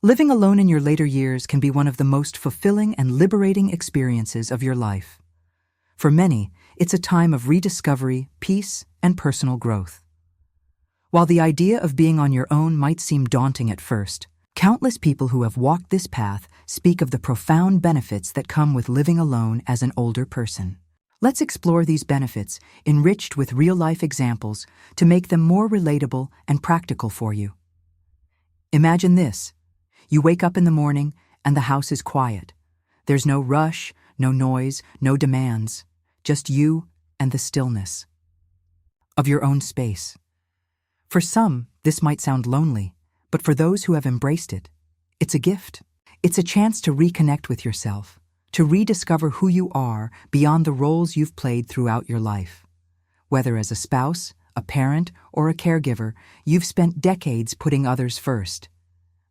Living alone in your later years can be one of the most fulfilling and liberating experiences of your life. For many, it's a time of rediscovery, peace, and personal growth. While the idea of being on your own might seem daunting at first, countless people who have walked this path speak of the profound benefits that come with living alone as an older person. Let's explore these benefits, enriched with real-life examples, to make them more relatable and practical for you. Imagine this. You wake up in the morning and the house is quiet. There's no rush, no noise, no demands, just you and the stillness of your own space. For some, this might sound lonely, but for those who have embraced it, it's a gift. It's a chance to reconnect with yourself, to rediscover who you are beyond the roles you've played throughout your life. Whether as a spouse, a parent, or a caregiver, you've spent decades putting others first.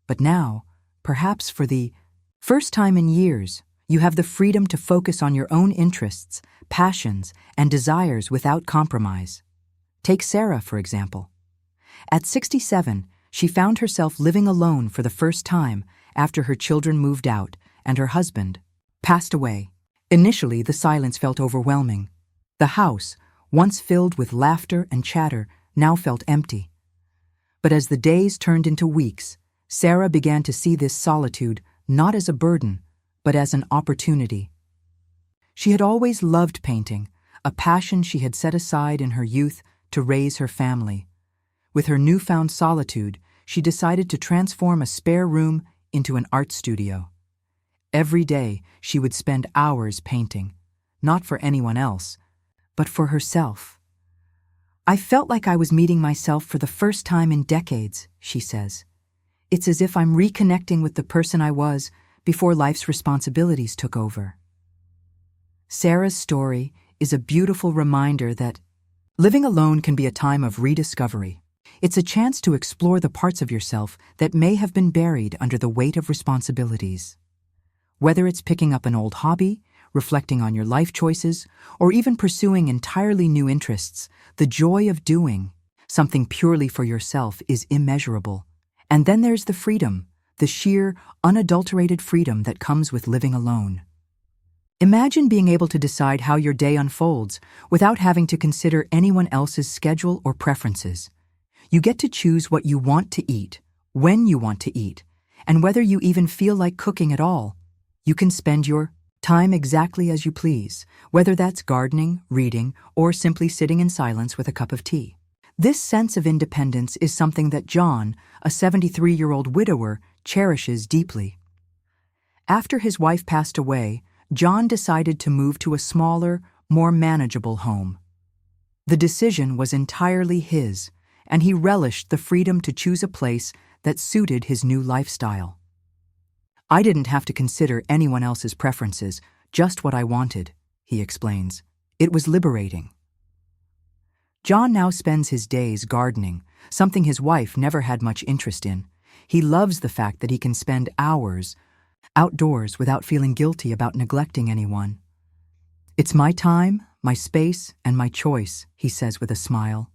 But now, perhaps for the first time in years, you have the freedom to focus on your own interests, passions, and desires without compromise. Take Sarah, for example. At 67, she found herself living alone for the first time after her children moved out and her husband passed away. Initially, the silence felt overwhelming. The house, once filled with laughter and chatter, now felt empty. But as the days turned into weeks, Sarah began to see this solitude not as a burden, but as an opportunity. She had always loved painting, a passion she had set aside in her youth to raise her family. With her newfound solitude, she decided to transform a spare room into an art studio. Every day, she would spend hours painting, not for anyone else, but for herself. "I felt like I was meeting myself for the first time in decades," she says. "It's as if I'm reconnecting with the person I was before life's responsibilities took over." Sarah's story is a beautiful reminder that living alone can be a time of rediscovery. It's a chance to explore the parts of yourself that may have been buried under the weight of responsibilities. Whether it's picking up an old hobby, reflecting on your life choices, or even pursuing entirely new interests, the joy of doing something purely for yourself is immeasurable. And then there's the freedom, the sheer, unadulterated freedom that comes with living alone. Imagine being able to decide how your day unfolds without having to consider anyone else's schedule or preferences. You get to choose what you want to eat, when you want to eat, and whether you even feel like cooking at all. You can spend your time exactly as you please, whether that's gardening, reading, or simply sitting in silence with a cup of tea. This sense of independence is something that John, a 73-year-old widower, cherishes deeply. After his wife passed away, John decided to move to a smaller, more manageable home. The decision was entirely his, and he relished the freedom to choose a place that suited his new lifestyle. "I didn't have to consider anyone else's preferences, just what I wanted," he explains. "It was liberating." John now spends his days gardening, something his wife never had much interest in. He loves the fact that he can spend hours outdoors without feeling guilty about neglecting anyone. "It's my time, my space, and my choice," he says with a smile.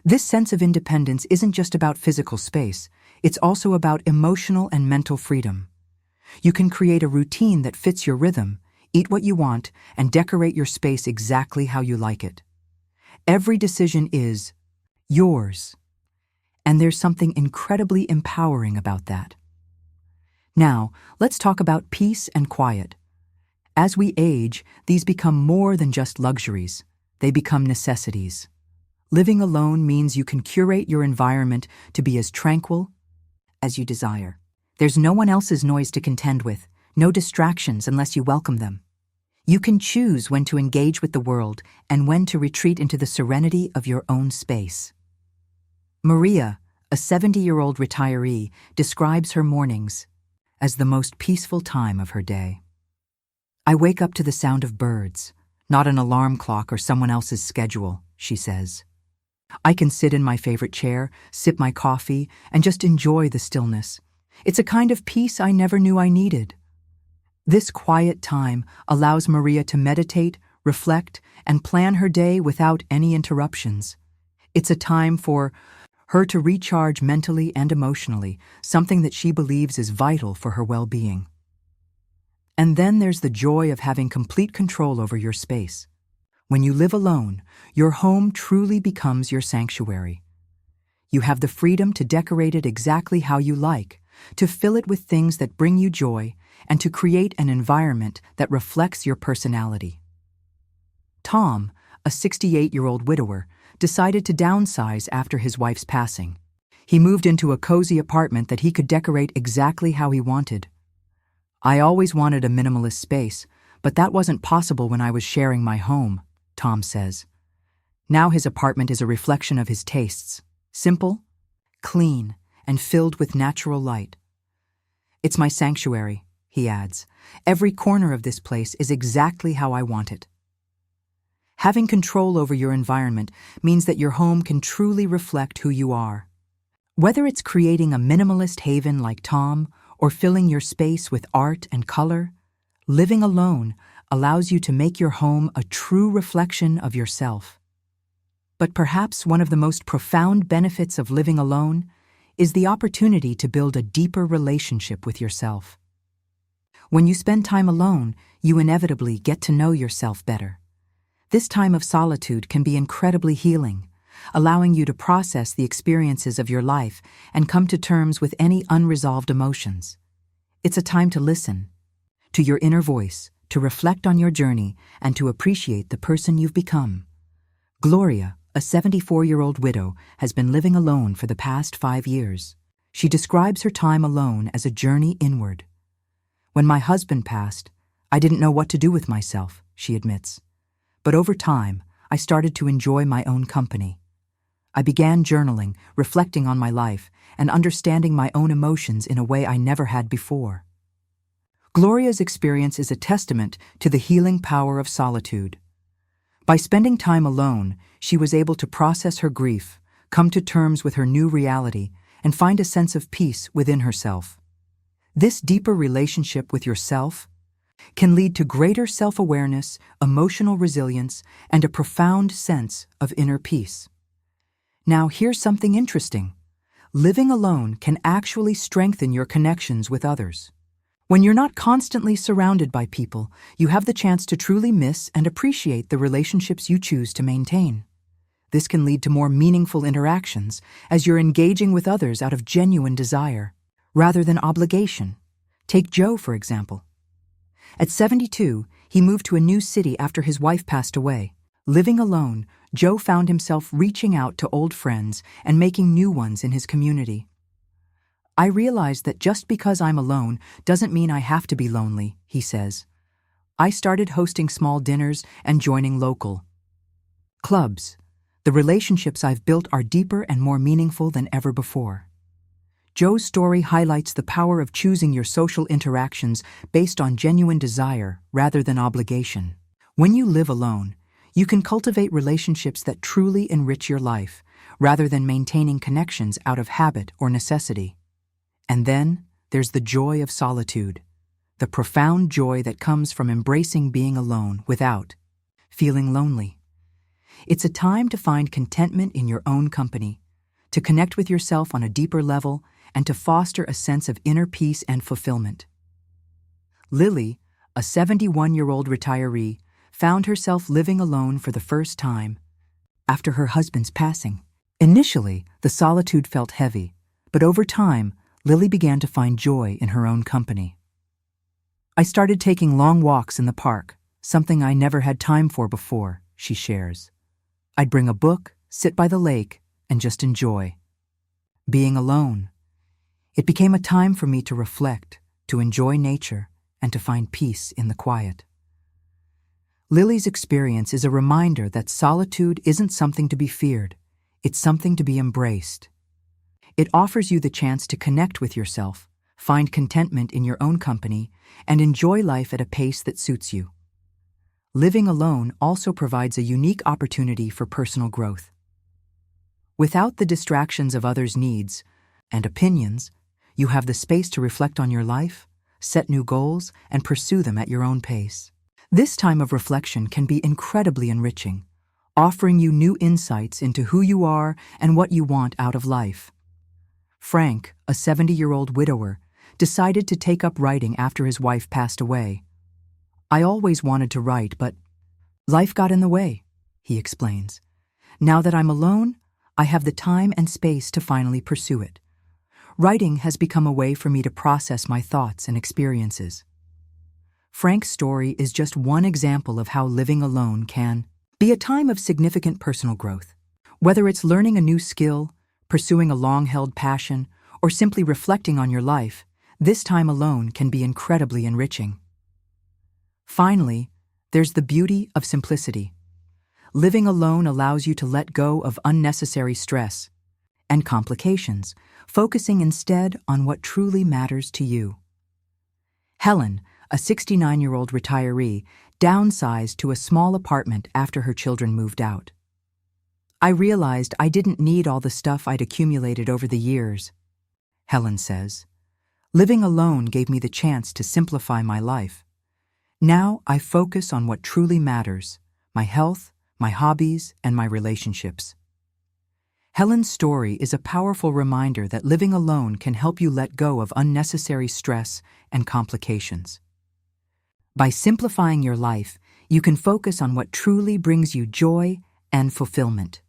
This sense of independence isn't just about physical space, it's also about emotional and mental freedom. You can create a routine that fits your rhythm, eat what you want, and decorate your space exactly how you like it. Every decision is yours, and there's something incredibly empowering about that. Now, let's talk about peace and quiet. As we age, these become more than just luxuries. They become necessities. Living alone means you can curate your environment to be as tranquil as you desire. There's no one else's noise to contend with, no distractions unless you welcome them. You can choose when to engage with the world and when to retreat into the serenity of your own space. Maria, a 70-year-old retiree, describes her mornings as the most peaceful time of her day. "I wake up to the sound of birds, not an alarm clock or someone else's schedule," she says. "I can sit in my favorite chair, sip my coffee, and just enjoy the stillness. It's a kind of peace I never knew I needed." This quiet time allows Maria to meditate, reflect, and plan her day without any interruptions. It's a time for her to recharge mentally and emotionally, something that she believes is vital for her well-being. And then there's the joy of having complete control over your space. When you live alone, your home truly becomes your sanctuary. You have the freedom to decorate it exactly how you like, to fill it with things that bring you joy, and to create an environment that reflects your personality. Tom, a 68-year-old widower, decided to downsize after his wife's passing. He moved into a cozy apartment that he could decorate exactly how he wanted. "I always wanted a minimalist space, but that wasn't possible when I was sharing my home," Tom says. Now his apartment is a reflection of his tastes: simple, clean, and filled with natural light. "It's my sanctuary," he adds. "Every corner of this place is exactly how I want it." Having control over your environment means that your home can truly reflect who you are. Whether it's creating a minimalist haven like Tom or filling your space with art and color, living alone allows you to make your home a true reflection of yourself. But perhaps one of the most profound benefits of living alone is the opportunity to build a deeper relationship with yourself. When you spend time alone, you inevitably get to know yourself better. This time of solitude can be incredibly healing, allowing you to process the experiences of your life and come to terms with any unresolved emotions. It's a time to listen to your inner voice, to reflect on your journey, and to appreciate the person you've become. Gloria, a 74-year-old widow, has been living alone for the past 5 years. She describes her time alone as a journey inward. "When my husband passed, I didn't know what to do with myself," she admits. "But over time, I started to enjoy my own company. I began journaling, reflecting on my life, and understanding my own emotions in a way I never had before." Gloria's experience is a testament to the healing power of solitude. By spending time alone, she was able to process her grief, come to terms with her new reality, and find a sense of peace within herself. This deeper relationship with yourself can lead to greater self-awareness, emotional resilience, and a profound sense of inner peace. Now, here's something interesting. Living alone can actually strengthen your connections with others. When you're not constantly surrounded by people, you have the chance to truly miss and appreciate the relationships you choose to maintain. This can lead to more meaningful interactions as you're engaging with others out of genuine desire, rather than obligation. Take Joe, for example. At 72, he moved to a new city after his wife passed away. Living alone, Joe found himself reaching out to old friends and making new ones in his community. "I realized that just because I'm alone doesn't mean I have to be lonely," he says. "I started hosting small dinners and joining local clubs. The relationships I've built are deeper and more meaningful than ever before." Joe's story highlights the power of choosing your social interactions based on genuine desire rather than obligation. When you live alone, you can cultivate relationships that truly enrich your life, rather than maintaining connections out of habit or necessity. And then there's the joy of solitude, the profound joy that comes from embracing being alone without feeling lonely. It's a time to find contentment in your own company, to connect with yourself on a deeper level, and to foster a sense of inner peace and fulfillment. Lily, a 71-year-old retiree, found herself living alone for the first time after her husband's passing. Initially, the solitude felt heavy, but over time, Lily began to find joy in her own company. "I started taking long walks in the park, something I never had time for before," she shares. "I'd bring a book, sit by the lake, and just enjoy being alone. It became a time for me to reflect, to enjoy nature, and to find peace in the quiet." Lily's experience is a reminder that solitude isn't something to be feared, it's something to be embraced. It offers you the chance to connect with yourself, find contentment in your own company, and enjoy life at a pace that suits you. Living alone also provides a unique opportunity for personal growth. Without the distractions of others' needs and opinions, you have the space to reflect on your life, set new goals, and pursue them at your own pace. This time of reflection can be incredibly enriching, offering you new insights into who you are and what you want out of life. Frank, a 70-year-old widower, decided to take up writing after his wife passed away. "I always wanted to write, but life got in the way," he explains. "Now that I'm alone, I have the time and space to finally pursue it. Writing has become a way for me to process my thoughts and experiences." Frank's story is just one example of how living alone can be a time of significant personal growth. Whether it's learning a new skill, pursuing a long-held passion, or simply reflecting on your life, this time alone can be incredibly enriching. Finally, there's the beauty of simplicity. Living alone allows you to let go of unnecessary stress and complications, focusing instead on what truly matters to you. Helen, a 69-year-old retiree, downsized to a small apartment after her children moved out. "I realized I didn't need all the stuff I'd accumulated over the years," Helen says. "Living alone gave me the chance to simplify my life. Now I focus on what truly matters: my health, my hobbies, and my relationships." Helen's story is a powerful reminder that living alone can help you let go of unnecessary stress and complications. By simplifying your life, you can focus on what truly brings you joy and fulfillment.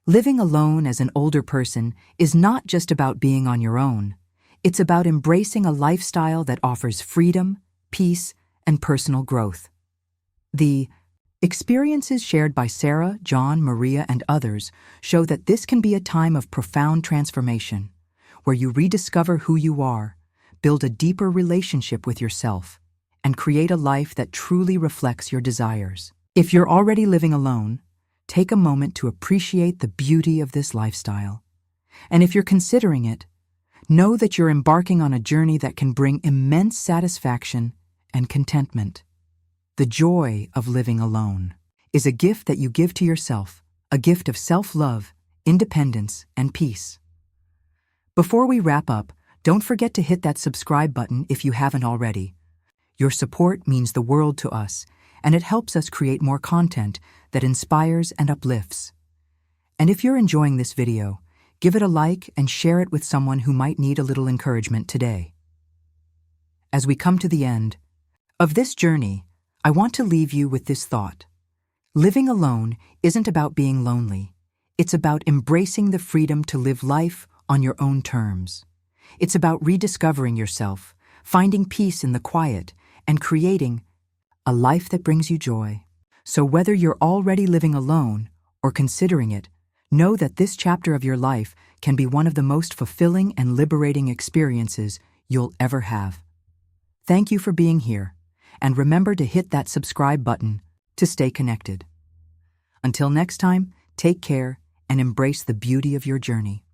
Living alone as an older person is not just about being on your own. It's about embracing a lifestyle that offers freedom, peace, and personal growth. The experiences shared by Sarah, John, Maria, and others show that this can be a time of profound transformation, where you rediscover who you are, build a deeper relationship with yourself, and create a life that truly reflects your desires. If you're already living alone, take a moment to appreciate the beauty of this lifestyle. And if you're considering it, know that you're embarking on a journey that can bring immense satisfaction and contentment. The joy of living alone is a gift that you give to yourself, a gift of self-love, independence, and peace. Before we wrap up, don't forget to hit that subscribe button if you haven't already. Your support means the world to us, and it helps us create more content that inspires and uplifts. And if you're enjoying this video, give it a like and share it with someone who might need a little encouragement today. As we come to the end of this journey, I want to leave you with this thought. Living alone isn't about being lonely. It's about embracing the freedom to live life on your own terms. It's about rediscovering yourself, finding peace in the quiet, and creating a life that brings you joy. So whether you're already living alone or considering it, know that this chapter of your life can be one of the most fulfilling and liberating experiences you'll ever have. Thank you for being here, and remember to hit that subscribe button to stay connected. Until next time, take care and embrace the beauty of your journey.